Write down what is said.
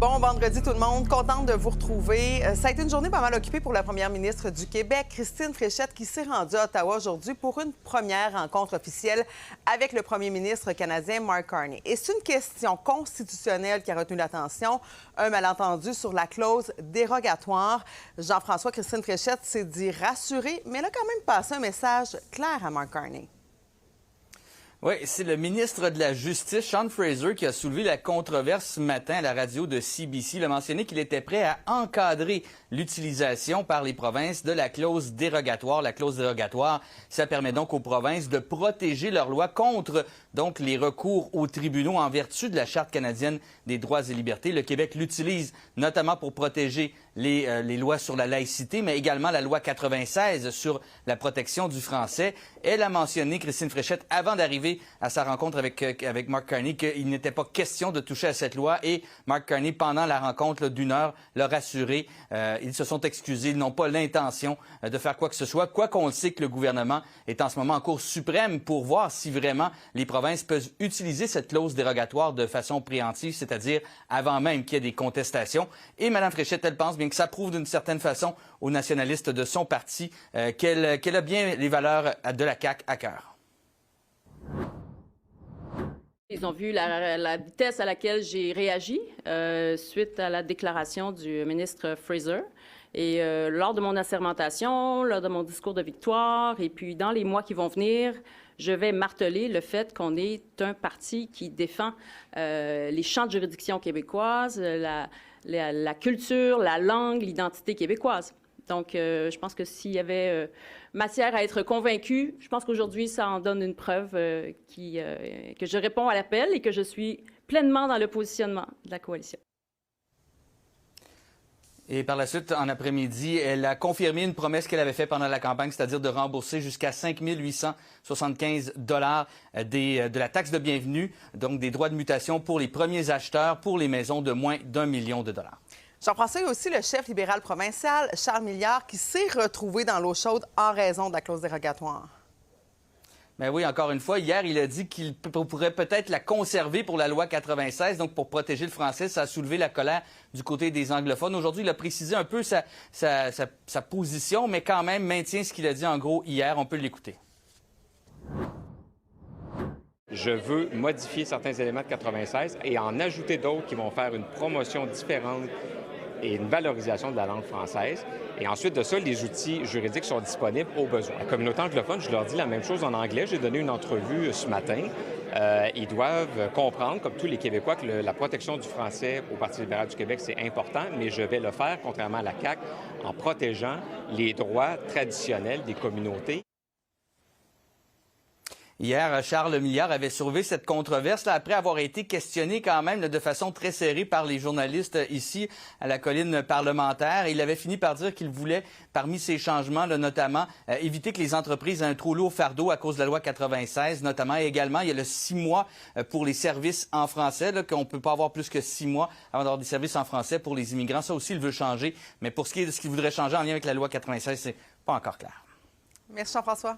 Bon vendredi tout le monde, contente de vous retrouver. Ça a été une journée pas mal occupée pour la première ministre du Québec, Christine Fréchette, qui s'est rendue à Ottawa aujourd'hui pour une première rencontre officielle avec le premier ministre canadien Mark Carney. Et c'est une question constitutionnelle qui a retenu l'attention, un malentendu sur la clause dérogatoire. Jean-François, Christine Fréchette s'est dit rassurée, mais elle a quand même passé un message clair à Mark Carney. Oui, c'est le ministre de la Justice, Sean Fraser, qui a soulevé la controverse ce matin à la radio de CBC. Il a mentionné qu'il était prêt à encadrer l'utilisation par les provinces de la clause dérogatoire. La clause dérogatoire, ça permet donc aux provinces de protéger leurs lois contre donc les recours aux tribunaux en vertu de la Charte canadienne des droits et libertés. Le Québec l'utilise notamment pour protéger les lois sur la laïcité, mais également la loi 96 sur la protection du français. Elle a mentionné, Christine Fréchette, avant d'arriver à sa rencontre avec Mark Carney, qu'il n'était pas question de toucher à cette loi. Et Mark Carney, pendant la rencontre d'une heure, l'a rassuré. Ils se sont excusés. Ils n'ont pas l'intention de faire quoi que ce soit. Quoi qu'on le sait que le gouvernement est en ce moment en Cour suprême pour voir si vraiment les provinces peuvent utiliser cette clause dérogatoire de façon préemptive, c'est-à-dire avant même qu'il y ait des contestations. Et Mme Fréchette, elle pense bien que ça prouve d'une certaine façon aux nationalistes de son parti qu'elle a bien les valeurs de la CAQ à cœur. Ils ont vu la vitesse à laquelle j'ai réagi suite à la déclaration du ministre Fraser. Et lors de mon assermentation, lors de mon discours de victoire, et puis dans les mois qui vont venir, je vais marteler le fait qu'on est un parti qui défend les champs de juridiction québécoises, la culture, la langue, l'identité québécoise. Donc, je pense que s'il y avait matière à être convaincu, je pense qu'aujourd'hui, ça en donne une preuve que je réponds à l'appel et que je suis pleinement dans le positionnement de la coalition. Et par la suite, en après-midi, elle a confirmé une promesse qu'elle avait faite pendant la campagne, c'est-à-dire de rembourser jusqu'à 5 875 $ de la taxe de bienvenue, donc des droits de mutation pour les premiers acheteurs pour les maisons de moins d'1 million de dollars. Jean-François, il y a aussi le chef libéral provincial, Charles Milliard, qui s'est retrouvé dans l'eau chaude en raison de la clause dérogatoire. Mais oui, encore une fois, hier, il a dit qu'il pourrait peut-être la conserver pour la loi 96, donc pour protéger le français. Ça a soulevé la colère du côté des anglophones. Aujourd'hui, il a précisé un peu sa position, mais quand même maintient ce qu'il a dit en gros hier. On peut l'écouter. Je veux modifier certains éléments de 96 et en ajouter d'autres qui vont faire une promotion différente et une valorisation de la langue française. Et ensuite de ça, les outils juridiques sont disponibles au besoin. La communauté anglophone, je leur dis la même chose en anglais. J'ai donné une entrevue ce matin. Ils doivent comprendre, comme tous les Québécois, que la protection du français au Parti libéral du Québec, c'est important, mais je vais le faire, contrairement à la CAQ, en protégeant les droits traditionnels des communautés. Hier, Charles Milliard avait soulevé cette controverse après avoir été questionné quand même de façon très serrée par les journalistes ici à la colline parlementaire. Il avait fini par dire qu'il voulait, parmi ces changements, notamment éviter que les entreprises aient un trop lourd fardeau à cause de la loi 96, notamment. Et également, il y a le 6 mois pour les services en français, qu'on ne peut pas avoir plus que 6 mois avant d'avoir des services en français pour les immigrants. Ça aussi, il veut changer. Mais pour ce qui est de ce qu'il voudrait changer en lien avec la loi 96, c'est pas encore clair. Merci Jean-François.